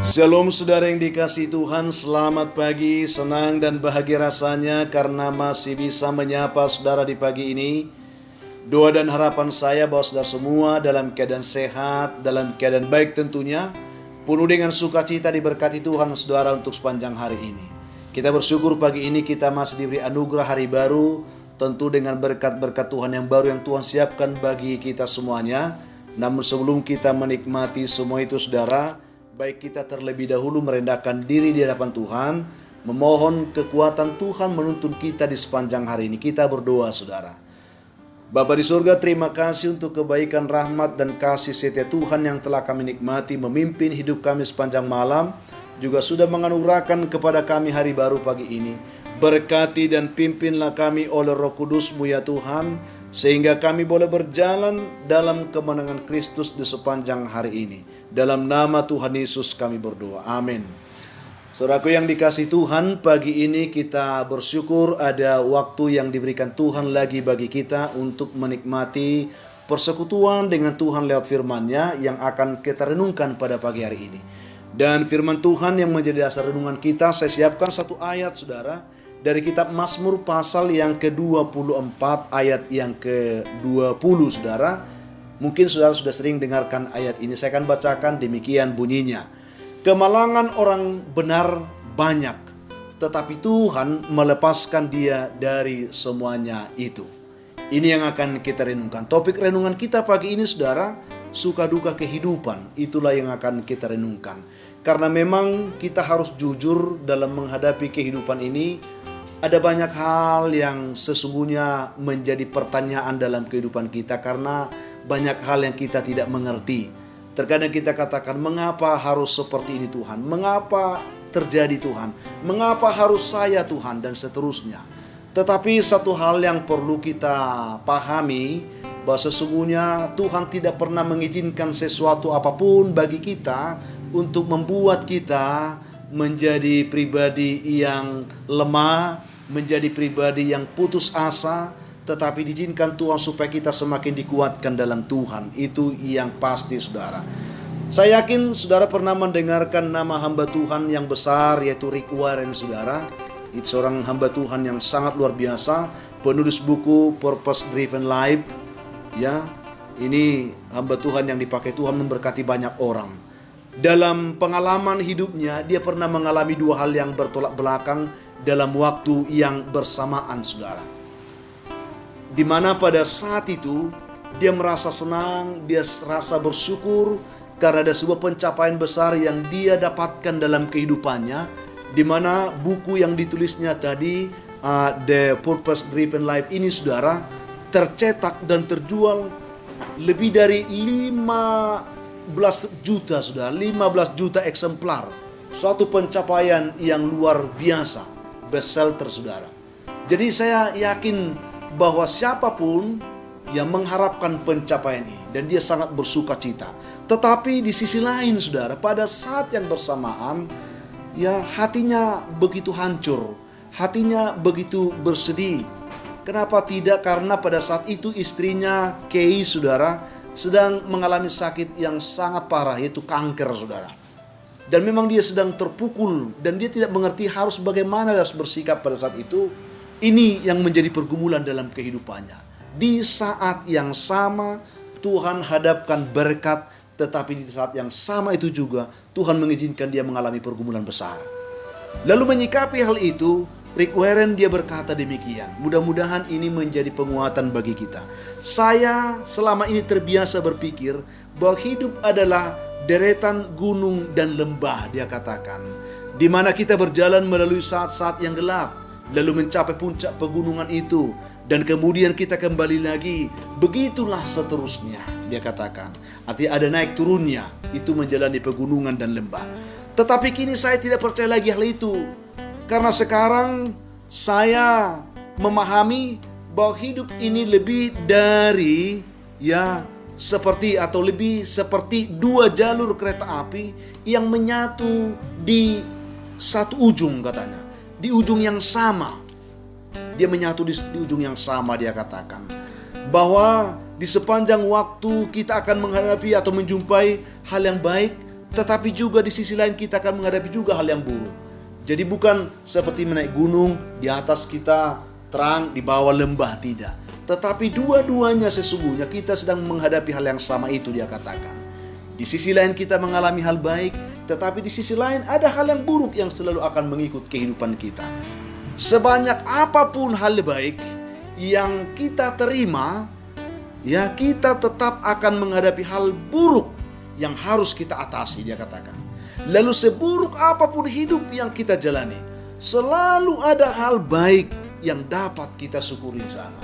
Shalom saudara yang dikasihi Tuhan, selamat pagi, senang dan bahagia rasanya karena masih bisa menyapa saudara di pagi ini. Doa dan harapan saya bahwa saudara semua dalam keadaan sehat, dalam keadaan baik tentunya, penuh dengan sukacita diberkati Tuhan saudara untuk sepanjang hari ini. Kita bersyukur pagi ini kita masih diberi anugerah hari baru, tentu dengan berkat-berkat Tuhan yang baru yang Tuhan siapkan bagi kita semuanya. Namun sebelum kita menikmati semua itu saudara, baik kita terlebih dahulu merendahkan diri di hadapan Tuhan, memohon kekuatan Tuhan menuntun kita di sepanjang hari ini. Kita berdoa saudara. Bapa di surga, terima kasih untuk kebaikan, rahmat dan kasih setia Tuhan yang telah kami nikmati memimpin hidup kami sepanjang malam, juga sudah menganugerahkan kepada kami hari baru pagi ini. Berkati dan pimpinlah kami oleh Roh Kudus-Mu ya Tuhan, sehingga kami boleh berjalan dalam kemenangan Kristus di sepanjang hari ini. Dalam nama Tuhan Yesus kami berdoa. Amin. Saudaraku yang dikasihi Tuhan, pagi ini kita bersyukur ada waktu yang diberikan Tuhan lagi bagi kita untuk menikmati persekutuan dengan Tuhan lewat firman-Nya yang akan kita renungkan pada pagi hari ini. Dan firman Tuhan yang menjadi dasar renungan kita, saya siapkan satu ayat saudara dari kitab Mazmur pasal yang ke-24 ayat yang ke-20 saudara. Mungkin saudara sudah sering dengarkan ayat ini, saya akan bacakan demikian bunyinya. Kemalangan orang benar banyak, tetapi Tuhan melepaskan dia dari semuanya itu. Ini yang akan kita renungkan. Topik renungan kita pagi ini saudara, suka duka kehidupan. Itulah yang akan kita renungkan. Karena memang kita harus jujur dalam menghadapi kehidupan ini. Ada banyak hal yang sesungguhnya menjadi pertanyaan dalam kehidupan kita karena banyak hal yang kita tidak mengerti. Terkadang kita katakan, mengapa harus seperti ini Tuhan? Mengapa terjadi Tuhan? Mengapa harus saya Tuhan? Dan seterusnya. Tetapi satu hal yang perlu kita pahami, bahwa sesungguhnya Tuhan tidak pernah mengizinkan sesuatu apapun bagi kita untuk membuat kita menjadi pribadi yang lemah, menjadi pribadi yang putus asa, tetapi diizinkan Tuhan supaya kita semakin dikuatkan dalam Tuhan. Itu yang pasti saudara. Saya yakin saudara pernah mendengarkan nama hamba Tuhan yang besar, yaitu Rick Warren saudara. Itu seorang hamba Tuhan yang sangat luar biasa, penulis buku Purpose Driven Life. Ya, ini hamba Tuhan yang dipakai Tuhan memberkati banyak orang. Dalam pengalaman hidupnya, dia pernah mengalami dua hal yang bertolak belakang dalam waktu yang bersamaan saudara. Di mana pada saat itu dia merasa senang, dia merasa bersyukur karena ada sebuah pencapaian besar yang dia dapatkan dalam kehidupannya, di mana buku yang ditulisnya tadi The Purpose Driven Life ini saudara tercetak dan terjual lebih dari 15 juta saudara, 15 juta eksemplar. Suatu pencapaian yang luar biasa, bestseller saudara. Jadi saya yakin bahwa siapapun yang mengharapkan pencapaian ini dan dia sangat bersuka cita. Tetapi di sisi lain saudara, pada saat yang bersamaan ya hatinya begitu hancur, hatinya begitu bersedih. Kenapa tidak? Karena pada saat itu istrinya Kay saudara sedang mengalami sakit yang sangat parah, yaitu kanker saudara. Dan memang dia sedang terpukul dan dia tidak mengerti harus bagaimana harus bersikap pada saat itu. Ini yang menjadi pergumulan dalam kehidupannya. Di saat yang sama Tuhan hadapkan berkat, tetapi di saat yang sama itu juga Tuhan mengizinkan dia mengalami pergumulan besar. Lalu menyikapi hal itu, Rick Warren dia berkata demikian. Mudah-mudahan ini menjadi penguatan bagi kita. Saya selama ini terbiasa berpikir bahwa hidup adalah deretan gunung dan lembah, dia katakan. Di mana kita berjalan melalui saat-saat yang gelap, lalu mencapai puncak pegunungan itu, dan kemudian kita kembali lagi. Begitulah seterusnya, dia katakan. Artinya ada naik turunnya, itu menjalani pegunungan dan lembah. Tetapi kini saya tidak percaya lagi hal itu. Karena sekarang saya memahami bahwa hidup ini lebih dari lebih seperti dua jalur kereta api yang menyatu di satu ujung katanya. Di ujung yang sama. Dia menyatu di ujung yang sama, dia katakan. Bahwa di sepanjang waktu kita akan menghadapi atau menjumpai hal yang baik, tetapi juga di sisi lain kita akan menghadapi juga hal yang buruk. Jadi bukan seperti menaik gunung, di atas kita terang, di bawah lembah, tidak. Tetapi dua-duanya sesungguhnya kita sedang menghadapi hal yang sama, itu dia katakan. Di sisi lain kita mengalami hal baik, tetapi di sisi lain ada hal yang buruk yang selalu akan mengikut kehidupan kita. Sebanyak apapun hal baik yang kita terima, ya kita tetap akan menghadapi hal buruk yang harus kita atasi, dia katakan. Lalu seburuk apapun hidup yang kita jalani, selalu ada hal baik yang dapat kita syukuri di sana.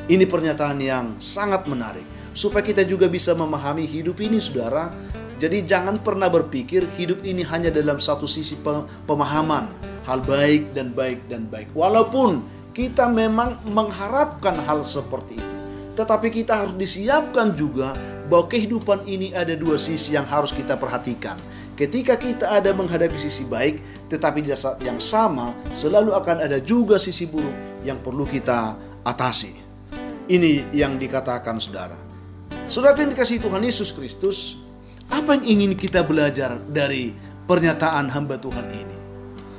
Ini pernyataan yang sangat menarik, supaya kita juga bisa memahami hidup ini, saudara. Jadi jangan pernah berpikir hidup ini hanya dalam satu sisi pemahaman, hal baik dan baik dan baik. Walaupun kita memang mengharapkan hal seperti itu, tetapi kita harus disiapkan juga bahwa kehidupan ini ada dua sisi yang harus kita perhatikan. Ketika kita ada menghadapi sisi baik, tetapi di saat yang sama selalu akan ada juga sisi buruk yang perlu kita atasi. Ini yang dikatakan saudara. Saudara yang dikasihi Tuhan Yesus Kristus, apa yang ingin kita belajar dari pernyataan hamba Tuhan ini?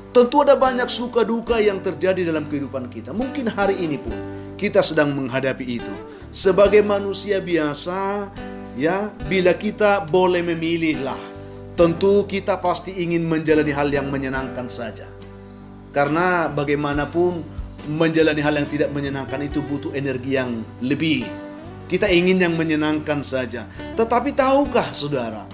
Tentu ada banyak suka duka yang terjadi dalam kehidupan kita. Mungkin hari ini pun kita sedang menghadapi itu. Sebagai manusia biasa, ya, bila kita boleh memilih lah, tentu kita pasti ingin menjalani hal yang menyenangkan saja. Karena bagaimanapun menjalani hal yang tidak menyenangkan itu butuh energi yang lebih. Kita ingin yang menyenangkan saja. Tetapi tahukah saudara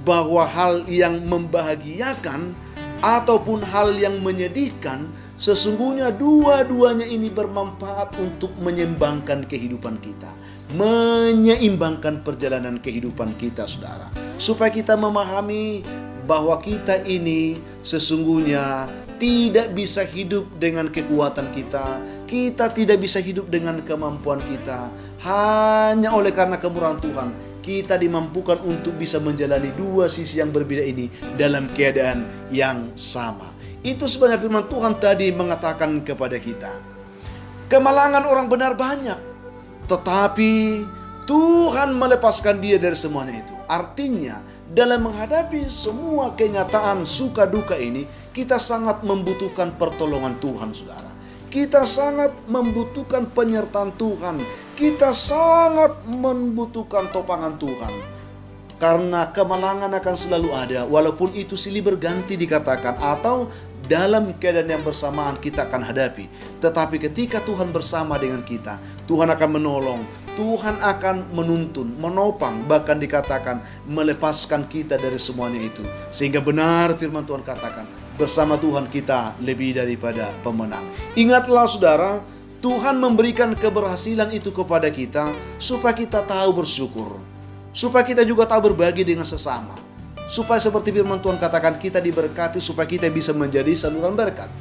bahwa hal yang membahagiakan ataupun hal yang menyedihkan, sesungguhnya dua-duanya ini bermanfaat untuk menyeimbangkan kehidupan kita, menyeimbangkan perjalanan kehidupan kita, saudara. Supaya kita memahami bahwa kita ini sesungguhnya tidak bisa hidup dengan kekuatan kita. Kita tidak bisa hidup dengan kemampuan kita. Hanya oleh karena kemurahan Tuhan, kita dimampukan untuk bisa menjalani dua sisi yang berbeda ini dalam keadaan yang sama. Itu sebenarnya firman Tuhan tadi mengatakan kepada kita. Kemalangan orang benar banyak, tetapi Tuhan melepaskan dia dari semuanya itu. Artinya dalam menghadapi semua kenyataan suka duka ini, kita sangat membutuhkan pertolongan Tuhan, saudara. Kita sangat membutuhkan penyertaan Tuhan. Kita sangat membutuhkan topangan Tuhan. Karena kemalangan akan selalu ada, walaupun itu silih berganti dikatakan, atau dalam keadaan yang bersamaan kita akan hadapi. Tetapi ketika Tuhan bersama dengan kita, Tuhan akan menolong, Tuhan akan menuntun, menopang, bahkan dikatakan melepaskan kita dari semuanya itu. Sehingga benar firman Tuhan katakan, bersama Tuhan kita lebih daripada pemenang. Ingatlah saudara, Tuhan memberikan keberhasilan itu kepada kita supaya kita tahu bersyukur, supaya kita juga tahu berbagi dengan sesama, supaya seperti firman Tuhan katakan, kita diberkati supaya kita bisa menjadi saluran berkat.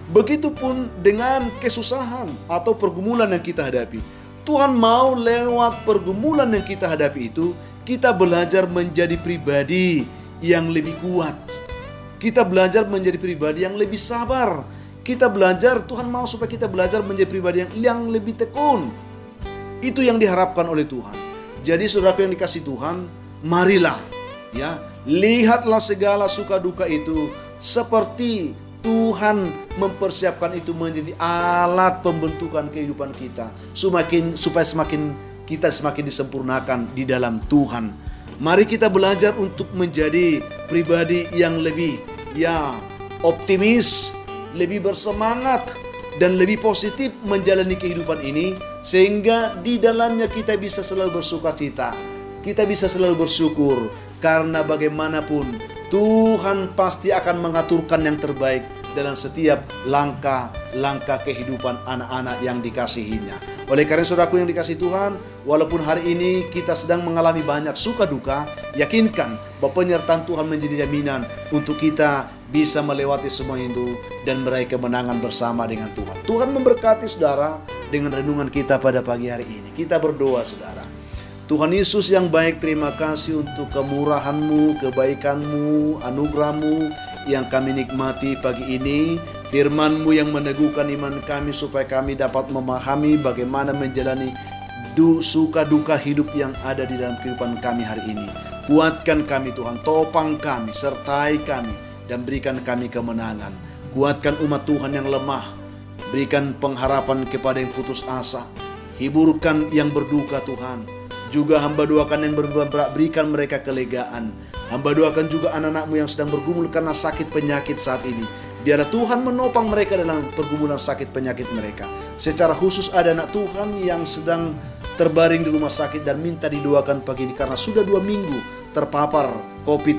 Begitupun dengan kesusahan atau pergumulan yang kita hadapi, Tuhan mau lewat pergumulan yang kita hadapi itu, kita belajar menjadi pribadi yang lebih kuat. Kita belajar menjadi pribadi yang lebih sabar. Kita belajar, Tuhan mau supaya kita belajar menjadi pribadi yang lebih tekun. Itu yang diharapkan oleh Tuhan. Jadi saudaraku yang dikasihi Tuhan, marilah, ya, lihatlah segala suka duka itu seperti Tuhan mempersiapkan itu menjadi alat pembentukan kehidupan kita, supaya kita semakin disempurnakan di dalam Tuhan. Mari kita belajar untuk menjadi pribadi yang lebih, ya, optimis, lebih bersemangat, dan lebih positif menjalani kehidupan ini, sehingga di dalamnya kita bisa selalu bersukacita, kita bisa selalu bersyukur, karena bagaimanapun Tuhan pasti akan mengaturkan yang terbaik dalam setiap langkah-langkah kehidupan anak-anak yang dikasihinya. Oleh karena saudaraku yang dikasihi Tuhan, walaupun hari ini kita sedang mengalami banyak suka duka, yakinkan bahwa penyertaan Tuhan menjadi jaminan untuk kita bisa melewati semua itu dan meraih kemenangan bersama dengan Tuhan. Tuhan memberkati saudara dengan renungan kita pada pagi hari ini. Kita berdoa saudara. Tuhan Yesus yang baik, terima kasih untuk kemurahan-Mu, kebaikan-Mu, anugerah-Mu yang kami nikmati pagi ini. Firman-Mu yang meneguhkan iman kami supaya kami dapat memahami bagaimana menjalani suka duka hidup yang ada di dalam kehidupan kami hari ini. Kuatkan kami Tuhan, topang kami, sertai kami, dan berikan kami kemenangan. Kuatkan umat Tuhan yang lemah, berikan pengharapan kepada yang putus asa. Hiburkan yang berduka Tuhan. Juga hamba doakan yang berbeban berat, berikan mereka kelegaan. Hamba doakan juga anak-anak-Mu yang sedang bergumul karena sakit penyakit saat ini. Biarlah Tuhan menopang mereka dalam pergumulan sakit penyakit mereka. Secara khusus ada anak Tuhan yang sedang terbaring di rumah sakit dan minta didoakan pagi ini karena sudah 2 minggu terpapar COVID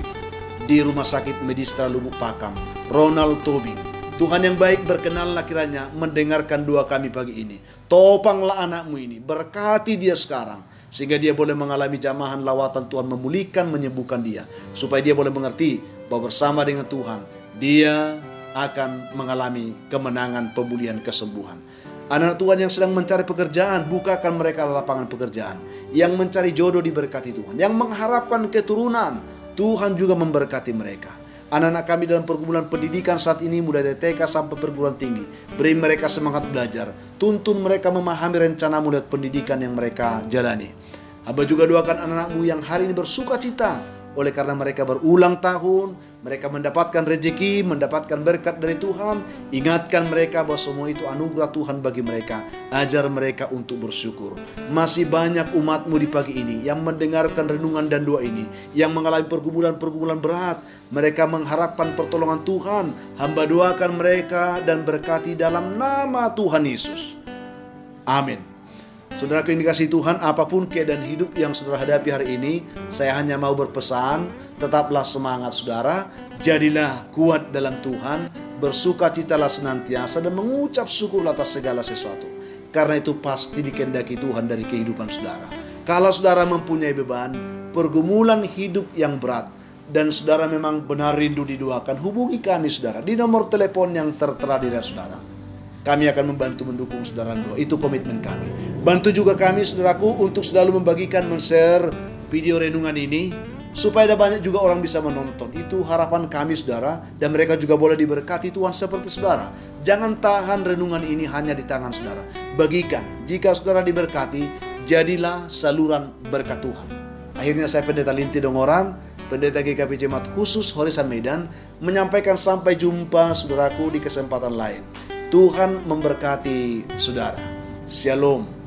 di rumah sakit Medistra Lubuk Pakam. Ronald Tobing. Tuhan yang baik, berkenanlah kiranya mendengarkan doa kami pagi ini. Topanglah anak-Mu ini, berkati dia sekarang, sehingga dia boleh mengalami jamahan lawatan Tuhan, memulihkan, menyembuhkan dia. Supaya dia boleh mengerti bahwa bersama dengan Tuhan, dia akan mengalami kemenangan, pemulihan, kesembuhan. Anak Tuhan yang sedang mencari pekerjaan, bukakan mereka lapangan pekerjaan. Yang mencari jodoh diberkati Tuhan. Yang mengharapkan keturunan, Tuhan juga memberkati mereka. Anak-anak kami dalam pergumulan pendidikan saat ini, mulai dari TK sampai perguruan tinggi, beri mereka semangat belajar. Tuntun mereka memahami rencana-Mu dan pendidikan yang mereka jalani. Hamba juga doakan anak-anak-Mu yang hari ini bersuka cita oleh karena mereka berulang tahun, mereka mendapatkan rezeki, mendapatkan berkat dari Tuhan. Ingatkan mereka bahwa semua itu anugerah Tuhan bagi mereka. Ajar mereka untuk bersyukur. Masih banyak umat-Mu di pagi ini yang mendengarkan renungan dan doa ini, yang mengalami pergumulan-pergumulan berat. Mereka mengharapkan pertolongan Tuhan. Hamba doakan mereka dan berkati dalam nama Tuhan Yesus. Amin. Saudaraku yang dikasihi Tuhan, apapun keadaan hidup yang saudara hadapi hari ini, saya hanya mau berpesan, tetaplah semangat saudara, jadilah kuat dalam Tuhan, bersukacitalah senantiasa dan mengucap syukur atas segala sesuatu. Karena itu pasti dikehendaki Tuhan dari kehidupan saudara. Kalau saudara mempunyai beban, pergumulan hidup yang berat, dan saudara memang benar rindu didoakan, hubungi kami saudara di nomor telepon yang tertera di layar saudara. Kami akan membantu mendukung saudara doa. Itu komitmen kami. Bantu juga kami saudaraku untuk selalu membagikan, men-share video renungan ini supaya ada banyak juga orang bisa menonton. Itu harapan kami saudara, dan mereka juga boleh diberkati Tuhan seperti saudara. Jangan tahan renungan ini hanya di tangan saudara. Bagikan. Jika saudara diberkati, jadilah saluran berkat Tuhan. Akhirnya saya Pendeta Linti Dongoran, Pendeta GKP Jemaat Khusus Horizon Medan, menyampaikan sampai jumpa saudaraku di kesempatan lain. Tuhan memberkati saudara. Shalom.